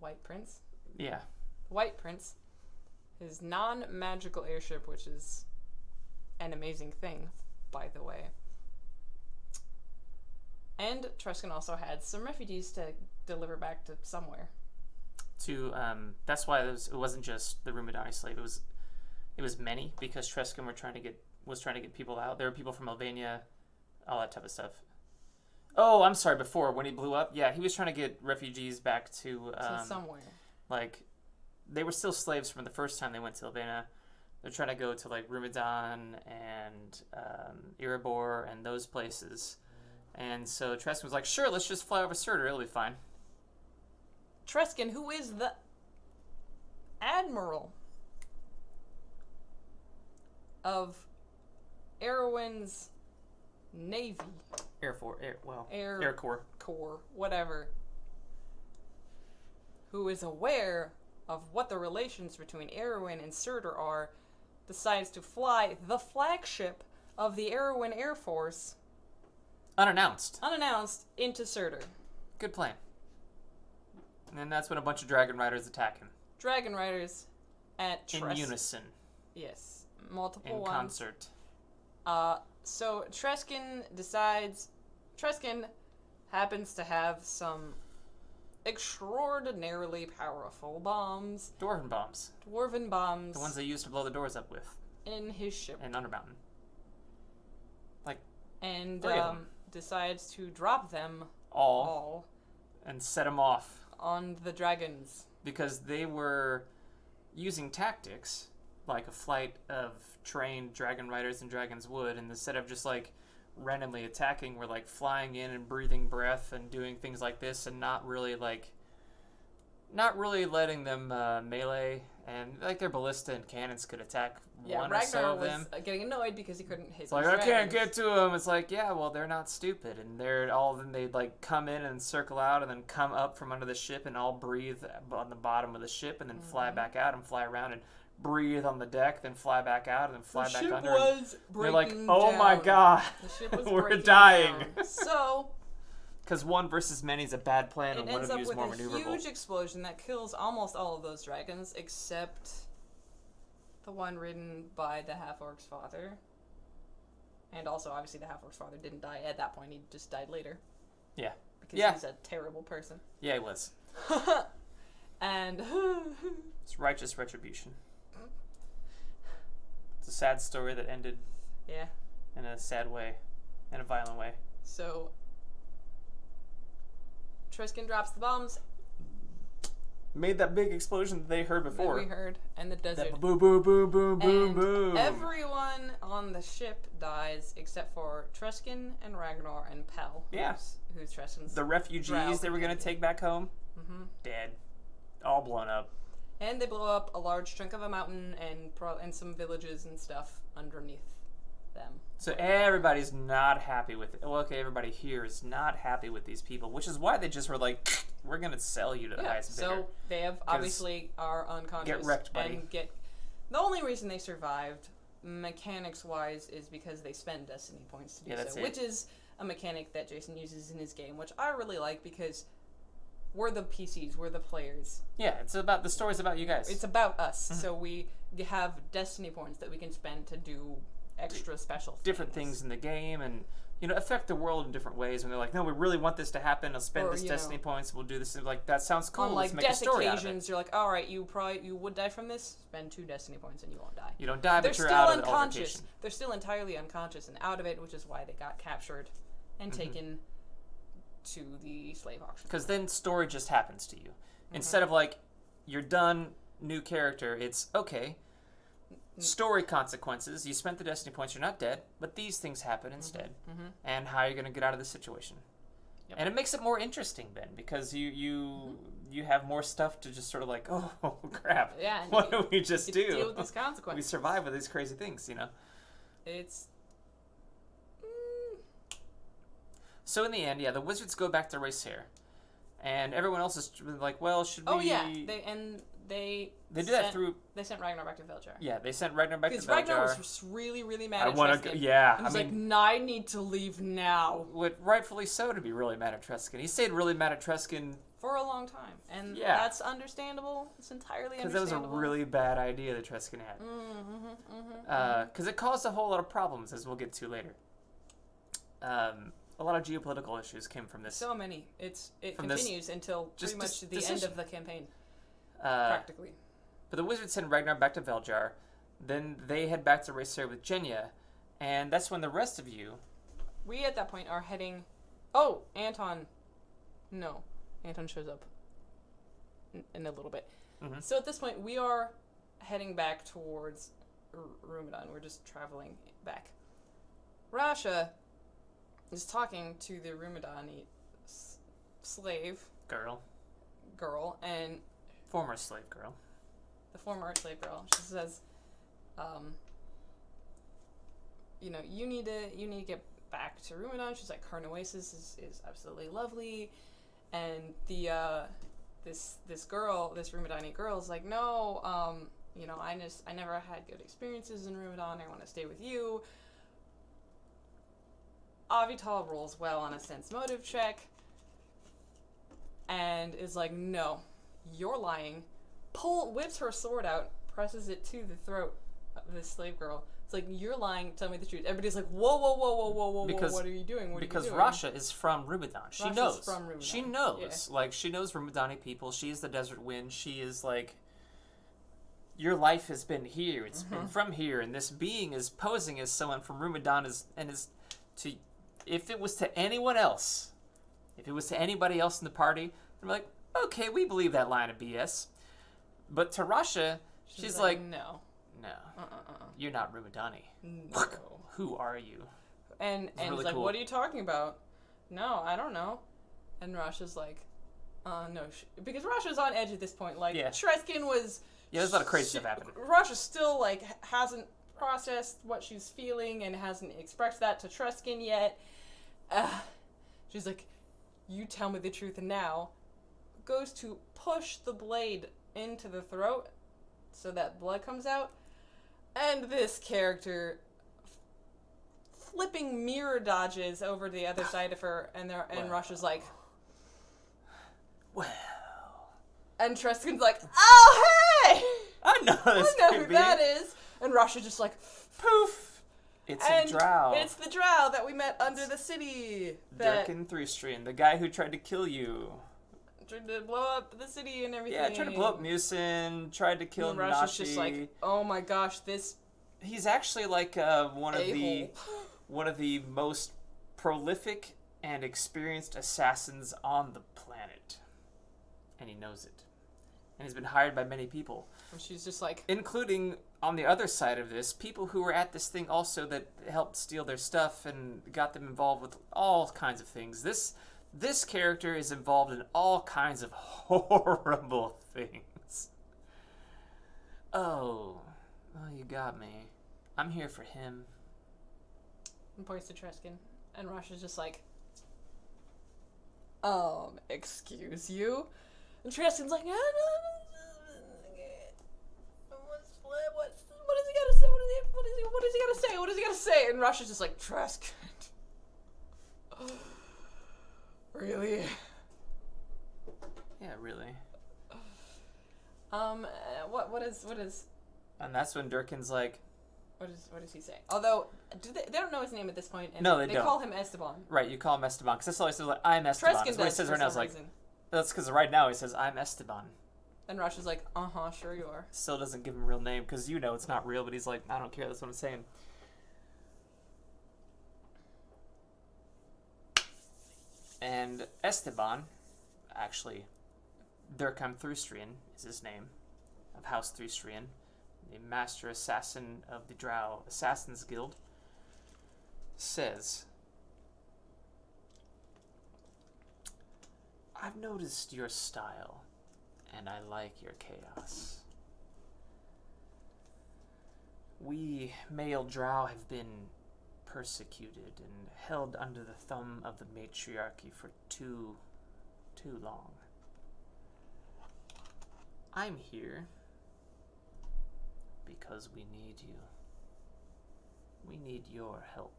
White Prince, Yeah. White Prince, his non-magical airship, which is an amazing thing, by the way. And Truscan also had some refugees to deliver back to somewhere. That's why it wasn't just the Rumadani slave. It was many, because Truscan was trying to get people out. There were people from Albania, all that type of stuff. Oh, I'm sorry. Before, when he blew up, yeah, he was trying to get refugees back to somewhere. Like, they were still slaves from the first time they went to Albania. They're trying to go to like Rumadan and Erebor and those places. And so Truscan was like, sure, let's just fly over Surtur. It'll be fine. Truscan, who is the admiral of Erwin's navy. Air Corps. Corps, whatever. Who is aware of what the relations between Erwin and Surtur are, decides to fly the flagship of the Erwin Air Force Unannounced into Surtur. Good plan. And then that's when a bunch of Dragon Riders attack him. Dragon Riders at In unison. Yes. Multiple In ones. concert. So Truscan happens to have some extraordinarily powerful bombs. Dwarven bombs. Dwarven bombs. The ones they used to blow the doors up with. In his ship. In Undermountain. And three of them. decides to drop them all. And set them off. On the dragons. Because they were using tactics, like a flight of trained dragon riders and dragons would, and instead of just like randomly attacking, we're like flying in and breathing breath and doing things like this, and not really letting them melee, and like their ballista and cannons could attack one or so of them. Was getting annoyed because he couldn't hit. It's like, I can't get to them. It's like, yeah, well, they're not stupid, and they'd like come in and circle out and then come up from under the ship and all breathe on the bottom of the ship and then fly back out and fly around and breathe on the deck, then fly back out and then fly back under. They're like, oh my god, the ship was we're dying. So, because one versus many is a bad plan, and one of you is more maneuverable. It ends up with a huge explosion that kills almost all of those dragons, except the one ridden by the half-orc's father. And also, obviously, the half-orc's father didn't die at that point. He just died later. Yeah. Because he's a terrible person. Yeah, he was. And it's righteous retribution. It's a sad story that ended in a sad way, in a violent way. So Truscan drops the bombs. Made that big explosion that they heard before. That we heard, and the desert. That boom, boom, boom, boom, boom, boom. Everyone on the ship dies except for Truscan and Ragnar and Pell. Yeah. Who's Truscan's the refugees they were going to take back home. Mm-hmm. Dead. All blown up. And they blow up a large chunk of a mountain and some villages and stuff underneath them. So everybody's not happy with it. Well, okay, everybody here is not happy with these people, which is why they just were like, we're going to sell you to the highest bidder. So they are unconscious. Get wrecked, buddy. The only reason they survived, mechanics-wise, is because they spend destiny points to do so. Which is a mechanic that Jason uses in his game, which I really like because we're the PCs, we're the players. Yeah, the story's about you guys. It's about us. Mm-hmm. So we have destiny points that we can spend to do extra special things. Different things in the game and, affect the world in different ways. When they're like, no, we really want this to happen. I'll spend this destiny points. We'll do this. And like, that sounds cool. On Let's make a story out of it. Occasions, you're like, all right, you would die from this. Spend 2 destiny points and you won't die. You don't die, but you're out of the altercation. They're still entirely unconscious and out of it, which is why they got captured and taken to the slave auction. Because then story just happens to you. Instead of like, you're done, new character, it's, okay, story consequences. You spent the destiny points, you're not dead, but these things happen instead. And how you're going to get out of this situation. Yep. And it makes it more interesting, Ben, because you have more stuff to just sort of like, oh crap, what do we just do? Deal with these consequences. We survive with these crazy things, It's... So in the end, the wizards go back to race hair. And everyone else is like, well, should we... Oh, yeah. they do sent, that through. They sent Ragnar back to Veljar. Yeah, they sent Ragnar back to Veljar. Because Ragnar was just really, really mad at want Treskin. to. Yeah, He was I need to leave now. Rightfully so to be really mad at Treskin. He stayed really mad at Treskin for a long time, and that's understandable. It's entirely understandable. Because that was a really bad idea that Treskin had. Because it caused a whole lot of problems, as we'll get to later. A lot of geopolitical issues came from this. So many. It continues until pretty much the end of the campaign, practically. But the wizards send Ragnar back to Veljar. Then they head back to Racer with Jenya, and that's when the rest of you... We, at that point, are heading... Oh, Anton. No. Anton shows up in a little bit. Mm-hmm. So at this point, we are heading back towards Rumedan. We're just traveling back. Rasha is talking to the Rumedani slave. Girl, and... Former slave girl. The former slave girl. She says, you need to get back to Rumedan. She's like, her oasis is absolutely lovely. And this Rumedani girl is like, no, I never had good experiences in Rumedan. I want to stay with you. Avital rolls well on a sense motive check and is like, no, you're lying. Whips her sword out, presses it to the throat of this slave girl. It's like, you're lying, tell me the truth. Everybody's like, whoa, what are you doing? Because Rasha is from Rumedan. She knows. From Rumedan. She knows. Yeah. Like, she knows Rumedani people. She is the Desert Wind. She is like, your life has been here. It's been from here. And this being is posing as someone from Rumedan if it was to anyone else, if it was to anybody else in the party, they're like, okay, we believe that line of BS. But to Rasha, she's like, no. You're not Rumedani. No. Who are you? And really it's like, cool. What are you talking about? No, I don't know. And Rasha's like, no. Because Rasha's on edge at this point. Like, Treskin was... Yeah, there's a lot of crazy stuff happening. Rasha still, like, hasn't processed what she's feeling and hasn't expressed that to Treskin yet. She's like, you tell me the truth now. Goes to push the blade into the throat so that blood comes out. And this character flipping mirror dodges over to the other side of her, and Rasha's like, well. And Treskin's like, oh, hey! I know who that is. And Rasha just like, poof! It's a drow. It's the drow that we met under the city. Durkin Thrustrian, the guy who tried to kill you. Tried to blow up the city and everything. Yeah, tried to blow up Musin, tried to kill Nashi. Rasha's just like, oh my gosh, this... He's actually like one of the most prolific and experienced assassins on the planet. And he knows it. And he's been hired by many people. And she's just like... Including, on the other side of this, people who were at this thing also that helped steal their stuff and got them involved with all kinds of things. This character is involved in all kinds of horrible things. Oh, you got me. I'm here for him. And points to Treskin. And Rasha's just like, excuse you? And Treskin's like, no. What is he gonna say? What is he gonna say? And Rasha's just like, Treskin. Really? Yeah, really. What is? And that's when Durkin's like, what does he say? Although, they don't know his name at this point, and no, they don't. They call him Esteban. Right, you call him Esteban, because that's all he says, like, I'm Esteban. Treskin That's what he says right now. Is like, that's because right now he says, I'm Esteban. And Rasha's like, sure you are. Still doesn't give him a real name, because it's not real, but he's like, I don't care, that's what I'm saying. And Esteban, actually, Durkheim Thrustrian is his name, of House Thrustrian, the master assassin of the Drow Assassins Guild, says, I've noticed your style, and I like your chaos. We male Drow have been persecuted and held under the thumb of the matriarchy for too long. I'm here because we need you. We need your help,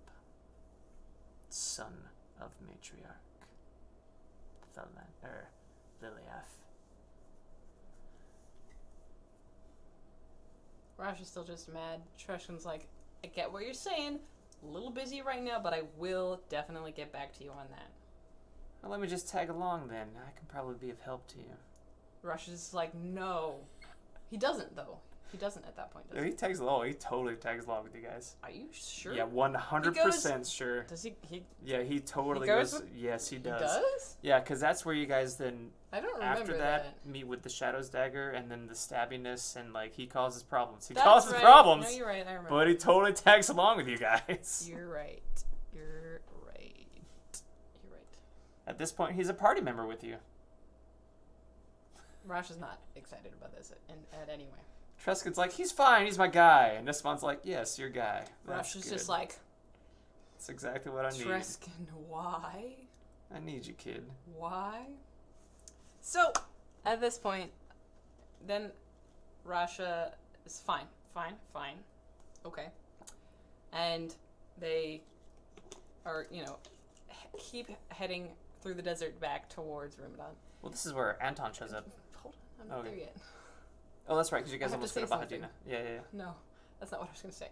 son of matriarch Liliath. Rasha's still just mad. Treshkin's like, I get what you're saying. A little busy right now, but I will definitely get back to you on that. Well, let me just tag along then. I can probably be of help to you. Rasha's like, no. He doesn't, though. He doesn't at that point, does No, he? he tags along. He totally tags along with you guys. Are you sure? Yeah, 100% sure. Does he? Yeah, he totally goes goes. Yes, he does. He does? Yeah, because that's where you guys then, I don't remember after that, meet with the Shadow's Dagger and then the stabbiness, and like he causes problems. He That's causes right. problems. No, you're right. I remember. But he totally tags along with you guys. You're right. You're right. You're right. At this point, he's a party member with you. Rasha's not excited about this at any way. Treskin's like, he's fine, he's my guy. And Nisman's like, yes, your guy. That's Rasha's good. just like, that's exactly what I need. Treskin, why? I need you, kid. Why? So, at this point, then Rasha is fine. Okay. And they are, keep heading through the desert back towards Ramadan. Well, this is where Anton shows up. Hold on, I'm not there yet. Oh, that's right, because you guys I have almost to go to say Bahadina. something. Yeah. No, that's not what I was going to say.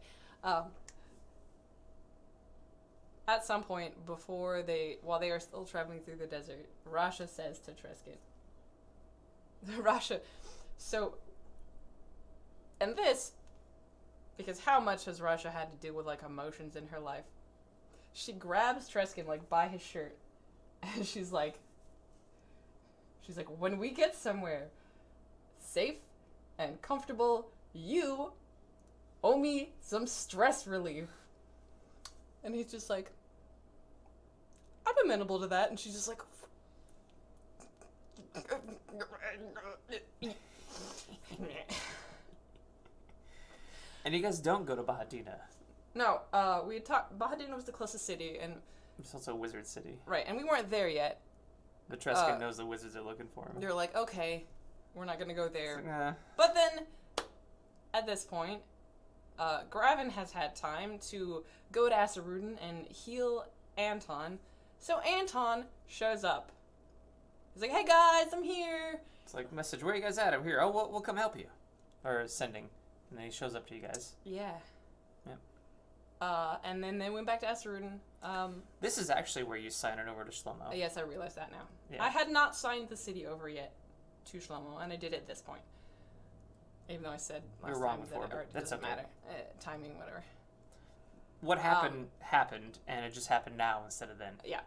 At some point, while they are still traveling through the desert, Rasha says to Treskin, Rasha, so, and this, because how much has Rasha had to do with, like, emotions in her life? She grabs Treskin, like, by his shirt, and she's like, when we get somewhere safe and comfortable, you owe me some stress relief. And he's just like, I'm amenable to that. And she's just like, And you guys don't go to Bahadina. no, we had talked, Bahadina was the closest city, and It's also a wizard city. right, and we weren't there yet. But Treskin knows the wizards are looking for him. They're like, okay, we're not gonna go there. It's like, But then, at this point, Gravin has had time to go to Asarudan and heal Anton. So Anton shows up. He's like, hey guys, I'm here. It's like, message, where are you guys at? I'm here. Oh, we'll come help you. Or sending. And then he shows up to you guys. Yeah. Yep. And then they went back to Asarudan. This is actually where you sign it over to Shlomo. Yes, I realize that now. Yeah. I had not signed the city over yet to Shlomo, and I did at this point. Even though I said last You're wrong time before, that but it that's doesn't okay. matter. Timing, whatever. What happened, happened, and it just happened now instead of then. Yeah.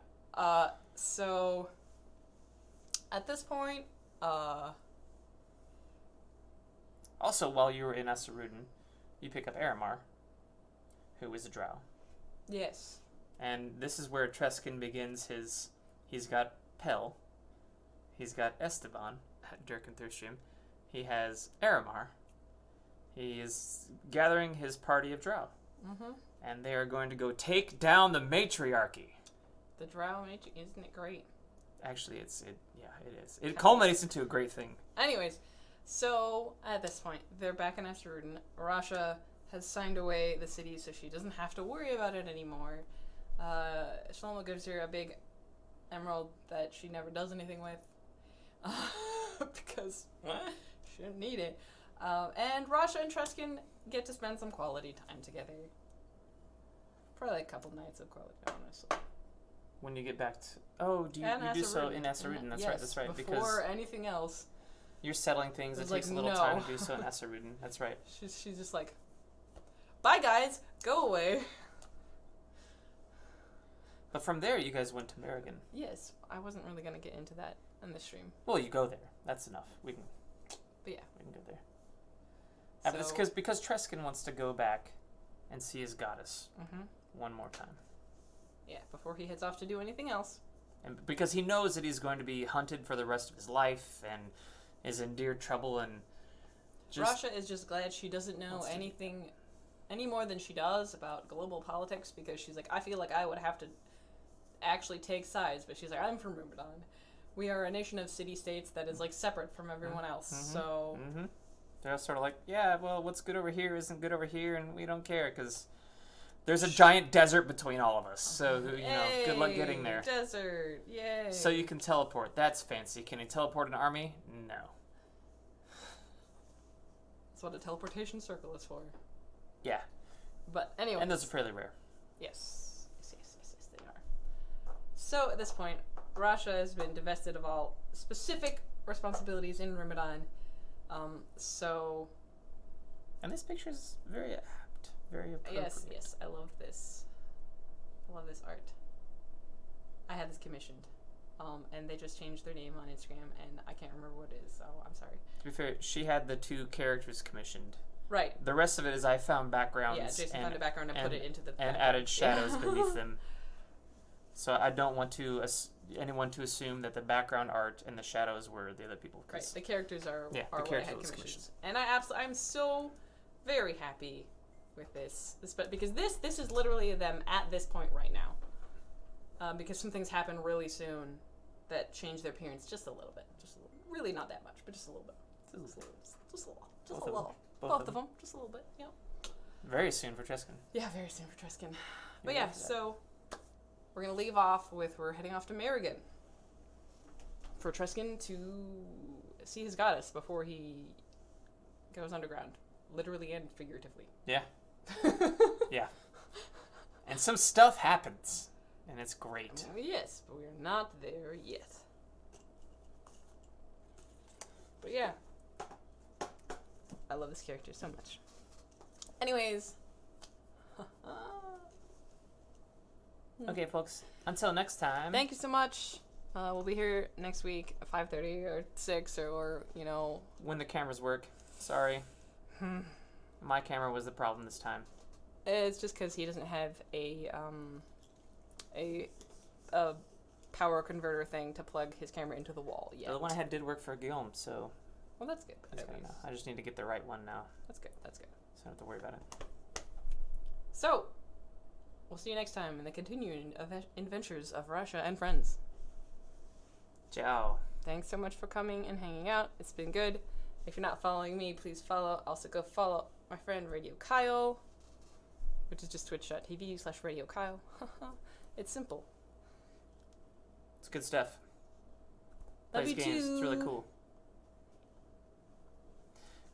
So at this point, Also, while you were in Asarudan, you pick up Aramar, who is a drow. yes. And this is where Treskin begins his... He's got Pel. He's got Esteban, Dirk and Thurstream. He has Aramar. He is gathering his party of drow. Mm-hmm. And they are going to go take down the matriarchy. The drow magic, isn't it great? Actually, it is. It culminates into a great thing. Anyways, so at this point, they're back in Asarudan. Rasha has signed away the city, so she doesn't have to worry about it anymore. Shlomo gives her a big emerald that she never does anything with. Because she didn't need it. And Rasha and Treskin get to spend some quality time together. Probably like a couple nights of quality time, honestly. When you get back to... Oh, you do so in Asarudan. That's right. Before Because anything else. you're settling things. It It's takes like, a little no. time to do so in Asarudan. That's right. She's just like, bye guys, go away. But from there, you guys went to Merrigan. Yes, I wasn't really going to get into that in the stream. Well, you go there. That's enough. We can But yeah. We can go there. It's because Treskin wants to go back and see his goddess one more time. Yeah, before he heads off to do anything else. And because he knows that he's going to be hunted for the rest of his life and is in dear trouble and just... Rasha is just glad she doesn't know anything any more than she does about global politics, because she's like, I feel like I would have to actually take sides, but she's like, I'm from Ramadan. We are a nation of city-states that is, like, separate from everyone else, so... Mm-hmm. They're sort of like, yeah, well, what's good over here isn't good over here, and we don't care, because there's a giant desert between all of us, so, good luck getting there. Desert, yay. So you can teleport. That's fancy. Can you teleport an army? No. That's what a teleportation circle is for. Yeah. But anyway. And those are fairly rare. Yes, they are. So at this point, Rasha has been divested of all specific responsibilities in Ramadan. And this picture is very apt, very appropriate. Yes, I love this. I love this art. I had this commissioned, and they just changed their name on Instagram, and I can't remember what it is, so I'm sorry. To be fair, she had the 2 characters commissioned. Right. The rest of it is I found backgrounds. Yeah, Jason found a background and put it into the and added shadows beneath them. So I don't want anyone to assume that the background art and the shadows were the other people. Right. The characters are the what characters I had commissioned. And I'm so very happy with this because this is literally them at this point right now. Because some things happen really soon that change their appearance just a little bit. Really not that much, but just a little bit. Just a little. Both of them. Just a little bit, yeah. Very soon for Triskin. Yeah, very soon for Triskin. But yeah, so we're going to leave off with, we're heading off to Merrigan for Triskin to see his goddess before he goes underground. Literally and figuratively. Yeah. Yeah. And some stuff happens, and it's great. Yes, but we're not there yet. But yeah. I love this character so much. Anyways. Okay, folks. Until next time. Thank you so much. We'll be here next week at 5:30 or 6 or when the cameras work. Sorry. My camera was the problem this time. It's just because he doesn't have a power converter thing to plug his camera into the wall yet. The one I had did work for Guillaume, so... Well, that's good. I just need to get the right one now. That's good. So I don't have to worry about it. So, we'll see you next time in the continuing adventures of Rasha and friends. Ciao. Thanks so much for coming and hanging out. It's been good. If you're not following me, please follow. Also, go follow my friend Radio Kyle, which is just twitch.tv/Radio Kyle. It's simple. It's good stuff. Love Plays you games. too. It's really cool.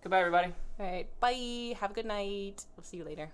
Goodbye, everybody. All right. Bye. Have a good night. We'll see you later.